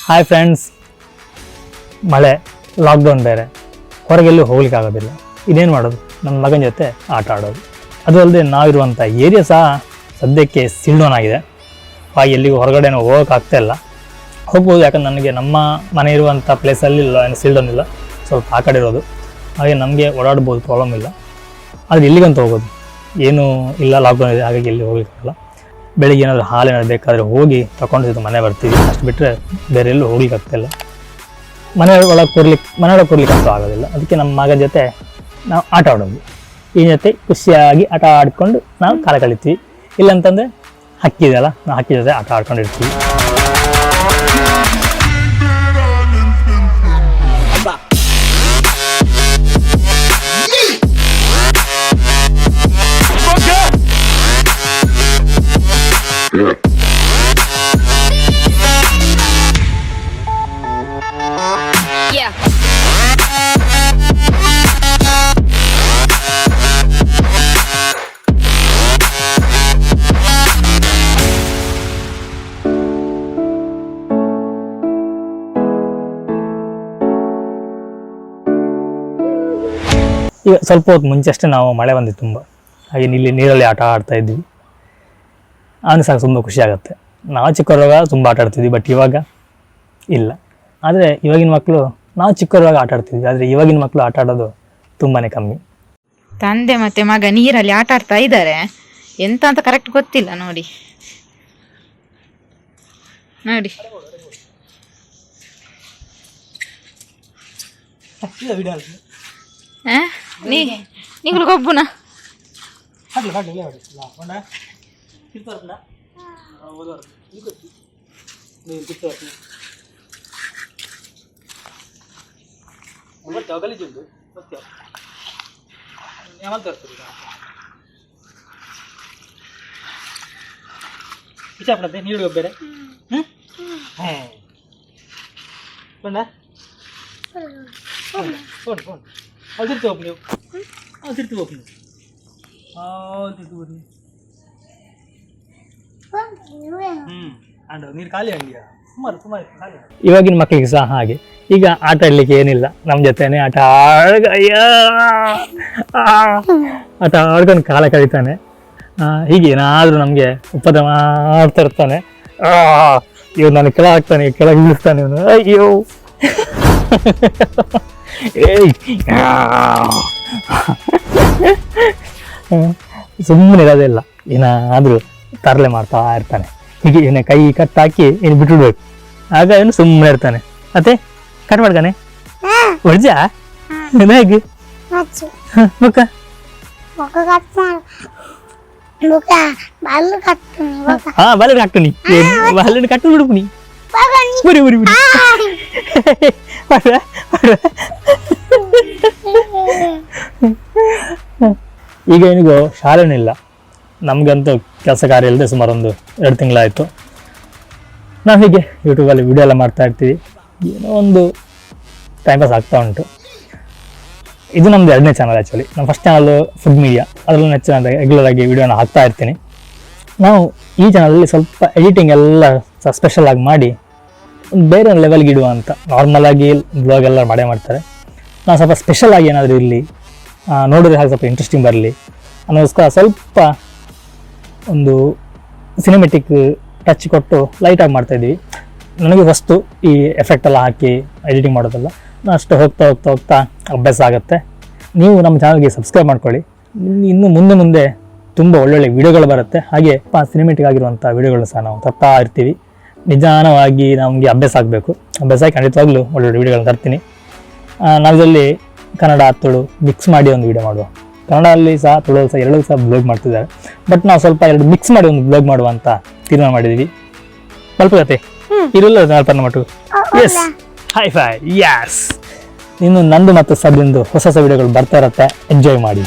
Hi friends, ಮಳೆ, lockdown ಬೇರೆ, ಹೊರಗೆಲ್ಲೂ ಹೋಗ್ಲಿಕ್ಕೆ ಆಗೋದಿಲ್ಲ. ಇದೇನು ಮಾಡೋದು? ನನ್ನ ಮಗನ ಜೊತೆ ಆಟ ಆಡೋದು. ಅದು ಅಲ್ಲದೆ ನಾವಿರುವಂಥ ಏರಿಯಾ ಸಹ ಸದ್ಯಕ್ಕೆ ಸೀಲ್ ಡೌನ್ ಆಗಿದೆ. ಹಾಗೆ ಎಲ್ಲಿಗೂ ಹೊರಗಡೆನೂ ಹೋಗೋಕ್ಕಾಗ್ತಾ ಇಲ್ಲ. ಹೋಗ್ಬೋದು, ಯಾಕಂದ್ರೆ ನನಗೆ ನಮ್ಮ ಮನೆ ಇರುವಂಥ ಪ್ಲೇಸಲ್ಲಿ ಇಲ್ಲ, ಏನು ಸೀಲ್ ಡೌನ್ ಇಲ್ಲ, ಸ್ವಲ್ಪ ಆ ಕಡೆ ಇರೋದು. ಹಾಗೆ ನಮಗೆ ಓಡಾಡ್ಬೋದು, ಪ್ರಾಬ್ಲಮ್ ಇಲ್ಲ. ಆದರೆ ಎಲ್ಲಿಗಂತ ಹೋಗೋದು? ಏನೂ ಇಲ್ಲ, ಲಾಕ್ಡೌನ್ ಇದೆ, ಹಾಗಾಗಿ ಎಲ್ಲಿ ಹೋಗ್ಲಿಕ್ಕಾಗಲ್ಲ. ಬೆಳಿಗ್ಗೆ ಏನಾದರೂ ಹಾಲು ಏನಾದ್ರು ಬೇಕಾದರೆ ಹೋಗಿ ತಗೊಂಡು ಮನೆ ಬರ್ತೀವಿ, ಅಷ್ಟು ಬಿಟ್ಟರೆ ಬೇರೆ ಎಲ್ಲೂ ಹೋಗ್ಲಿಕ್ಕೆ ಆಗ್ತಾಯಿಲ್ಲ. ಮನೆ ಒಳಗೆ ಕೂರ್ಲಿಕ್ಕೆ ಅಂತೂ ಆಗೋದಿಲ್ಲ. ಅದಕ್ಕೆ ನಮ್ಮ ಮಗನ ಜೊತೆ ನಾವು ಆಟ ಆಡೋದು. ಈ ಜೊತೆ ಖುಷಿಯಾಗಿ ಆಟ ಆಡ್ಕೊಂಡು ನಾವು ಕಾಲ ಕಳಿತೀವಿ. ಇಲ್ಲಂತಂದರೆ ಹಕ್ಕಿ ಇದೆಯಲ್ಲ, ನಾವು ಹಕ್ಕಿ ಜೊತೆ ಆಟ ಆಡ್ಕೊಂಡಿರ್ತೀವಿ. ಈಗ ಸ್ವಲ್ಪ ಹೊತ್ತು ಮುಂಚೆ ಅಷ್ಟೇ ನಾವು ಮಳೆ ಬಂದಿತ್ತು ತುಂಬ, ಹಾಗೆ ಇಲ್ಲಿ ನೀರಲ್ಲಿ ಆಟ ಆಡ್ತಾ ಇದ್ವಿ. ಅವನು ಸಾಕು ತುಂಬ ಖುಷಿ ಆಗುತ್ತೆ. ನಾವು ಚಿಕ್ಕವರಾಗ ತುಂಬ ಆಟ ಆಡ್ತಿದ್ವಿ, ಬಟ್ ಇವಾಗ ಇಲ್ಲ. ಆದರೆ ಇವಾಗಿನ ಮಕ್ಕಳು, ನಾವು ಚಿಕ್ಕವರಾಗ ಆಟ ಆಡ್ತಿದ್ವಿ, ಆದರೆ ಇವಾಗಿನ ಮಕ್ಕಳು ಆಟ ಆಡೋದು ತುಂಬಾ ಕಮ್ಮಿ. ತಂದೆ ಮತ್ತೆ ಮಗ ನೀರಲ್ಲಿ ಆಟ ಆಡ್ತಾ ಇದ್ದಾರೆ. ಎಂತ ಅಂತ ಕರೆಕ್ಟ್ ಗೊತ್ತಿಲ್ಲ. ನೋಡಿ ನೋಡಿ ನೀವು ಗೊಬ್ಬುನ ನೀರು ಗೊಬ್ಬರ ನೀರು ಖಾಲಿ ಆಗಿದೆಯಾ? ಸುಮಾರು ಇವಾಗಿನ ಮಕ್ಕಳಿಗೆ ಸಹ ಹಾಗೆ. ಈಗ ಆಟ ಆಡ್ಲಿಕ್ಕೆ ಏನಿಲ್ಲ, ನಮ್ಮ ಜೊತೆನೆ ಆಟ ಆಡ್ಕೊಂಡು ಕಾಲ ಕಳೀತಾನೆ. ಹೀಗೆ ಏನಾದರೂ ನಮಗೆ ಉಪದ್ರ ಮಾಡ್ತಾ ಇರ್ತಾನೆ. ಇವ್ ನಾನು ಕೆಳಗೆ ಇಳಿಸ್ತಾನೆ ಇವನು. ಅಯ್ಯೋ ಸುಮ್ಮನೆ ಇರೋದಿಲ್ಲ, ಏನಾದರೂ ತರಲೆ ಮಾಡ್ತಾ ಇರ್ತಾನೆ. ಹೀಗೆ ಏನೇ ಕೈ ಕಟ್ಟಾಕಿ ಏನು ಬಿಟ್ಬಿಡ್ಬೇಕು, ಆಗ ಏನು ಸುಮ್ಮನೆ ಇರ್ತಾನೆ. ಮತ್ತೆ ಕಟ್ ಮಾಡ್ತಾನೆ, ಹೊಡ್ಜ ಹೇಗೆ ಮುಖ ಹಾ ಬಾಲ ಹಾಕ್ತೀನಿ, ಬಾಲನ್ನು ಕಟ್ಟು ಬಿಡುಪುನಿ ಬರಿ ಬರಿ ಬಿಡಿ. ಈಗ ಏನಿಗೋ ಶಾಲೆನಿಲ್ಲ, ನಮಗಂತೂ ಕೆಲಸ ಕಾರ್ಯ ಇಲ್ಲದೆ ಸುಮಾರು 1-2 ತಿಂಗಳಾಯಿತು. ನಾವು ಹೀಗೆ ಯೂಟ್ಯೂಬಲ್ಲಿ ವಿಡಿಯೋ ಎಲ್ಲ ಮಾಡ್ತಾ ಇರ್ತೀವಿ, ಏನೋ ಒಂದು ಟೈಮ್ ಪಾಸ್ ಆಗ್ತಾ ಉಂಟು. ಇದು ನಮ್ಮದು 2ನೇ ಚಾನಲ್. ಆ್ಯಕ್ಚುಲಿ ನಮ್ಮ ಫಸ್ಟ್ ಚಾನಲ್ ಫುಡ್ ಮೀಡಿಯಾ, ಅದರಲ್ಲಿ ನೆಚ್ಚಿನ ರೆಗ್ಯುಲರ್ ಆಗಿ ವಿಡಿಯೋನ ಹಾಕ್ತಾ ಇರ್ತೀನಿ. ನಾವು ಈ ಚಾನಲಲ್ಲಿ ಸ್ವಲ್ಪ ಎಡಿಟಿಂಗ್ ಎಲ್ಲ ಸ್ಪೆಷಲ್ ಆಗಿ ಮಾಡಿ ಒಂದು ಬೇರೆ ಲೆವೆಲ್ಗೆ ಇಡುವ ಅಂತ. ನಾರ್ಮಲಾಗಿ ಬ್ಲಾಗ್ ಎಲ್ಲ ಮಾಡೇ ಮಾಡ್ತಾರೆ, ನಾವು ಸ್ವಲ್ಪ ಸ್ಪೆಷಲ್ ಆಗಿ ಏನಾದರೂ ಇರಲಿ, ನೋಡಿದ್ರೆ ಹಾಗೆ ಸ್ವಲ್ಪ ಇಂಟ್ರೆಸ್ಟಿಂಗ್ ಬರಲಿ ಅನ್ನೋಸ್ಕರ ಸ್ವಲ್ಪ ಒಂದು ಸಿನಿಮೆಟಿಕ್ ಟಚ್ ಕೊಟ್ಟು ಲೈಟಾಗಿ ಮಾಡ್ತಾಯಿದ್ವಿ. ನನಗೆ ಫಸ್ಟು ಈ ಎಫೆಕ್ಟ್ ಎಲ್ಲ ಹಾಕಿ ಎಡಿಟಿಂಗ್ ಮಾಡೋದಲ್ಲ, ಅಷ್ಟು ಹೋಗ್ತಾ ಅಭ್ಯಾಸ ಆಗುತ್ತೆ. ನೀವು ನಮ್ಮ ಚಾನಲ್ಗೆ ಸಬ್ಸ್ಕ್ರೈಬ್ ಮಾಡ್ಕೊಳ್ಳಿ. ಇನ್ನು ಮುಂದೆ ತುಂಬ ಒಳ್ಳೊಳ್ಳೆ ವಿಡಿಯೋಗಳು ಬರುತ್ತೆ. ಹಾಗೆ ಸಿನಿಮೆಟಿಕ್ ಆಗಿರುವಂಥ ವಿಡಿಯೋಗಳು ಸಹ ನಾವು ತರ್ತಾ ಇರ್ತೀವಿ. ನಿಧಾನವಾಗಿ ನಮಗೆ ಅಭ್ಯಾಸ ಆಗಬೇಕು. ಅಭ್ಯಾಸ ಆಗಿ ಖಂಡಿತವಾಗ್ಲೂ ಒಳ್ಳೊಳ್ಳೆ ವಿಡಿಯೋಗಳನ್ನ ತರ್ತೀನಿ. ನಾವಿಲ್ಲಿ ಕನ್ನಡ ತುಳು ಮಿಕ್ಸ್ ಮಾಡಿ ಒಂದು ವಿಡಿಯೋ ಮಾಡುವ. ಕನ್ನಡದಲ್ಲಿ ಸಹ ತುಳು ಸಹ 2 ಸಹ ಬ್ಲಾಗ್ ಮಾಡ್ತಿದ್ದಾರೆ, ಬಟ್ ನಾವು ಸ್ವಲ್ಪ 2 ಮಿಕ್ಸ್ ಮಾಡಿ ಒಂದು ಬ್ಲಾಗ್ ಮಾಡುವ ಅಂತ ತೀರ್ಮಾನ ಮಾಡಿದ್ದೀವಿ. ಬಲ್ಪಗತ್ತೆ ಇರಲ್ಲ ನಾಲ್ಪನ್ನ ಮಟ್ಟು. ಎಸ್ ಹೈ ಯಸ್. ಇನ್ನು ನಂದು ಮತ್ತು ಸದ್ದಿಂದು ಹೊಸ ವಿಡಿಯೋಗಳು ಬರ್ತಾ ಇರುತ್ತೆ. ಎಂಜಾಯ್ ಮಾಡಿ.